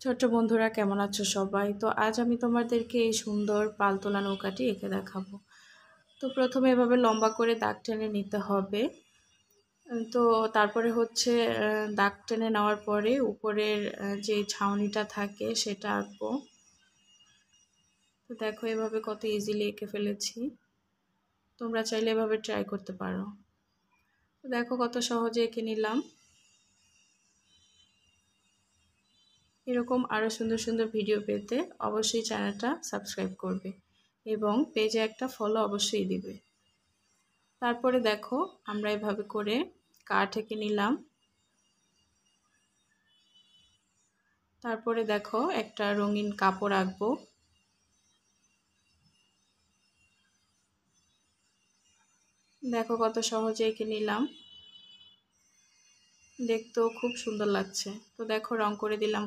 ছোট্ট বন্ধুরা কেমন আছো সবাই? তো আজ আমি তোমাদেরকে এই সুন্দর পালতোলা নৌকাটি এঁকে দেখাবো। তো প্রথমে এভাবে লম্বা করে দাগ টেনে নিতে হবে। তো তারপরে হচ্ছে দাগ টেনে নেওয়ার পরে উপরের যে ছাউনিটা থাকে সেটা আঁকবো। তো দেখো এভাবে কত ইজিলি এঁকে ফেলেছি। তোমরা চাইলে এভাবে ট্রাই করতে পারো। তো দেখো কত সহজে এঁকে নিলাম। এরকম আরও সুন্দর সুন্দর ভিডিও পেতে অবশ্যই চ্যানেলটা সাবস্ক্রাইব করবে এবং পেজে একটা ফলো অবশ্যই দিবে। তারপরে দেখো আমরা এভাবে করে কাঠ এঁকে নিলাম। তারপরে দেখো একটা রঙিন কাপড় আঁকবো। দেখো কত সহজে এঁকে নিলাম, দেখতেও খুব সুন্দর লাগছে। তো দেখো রং করে দিলাম।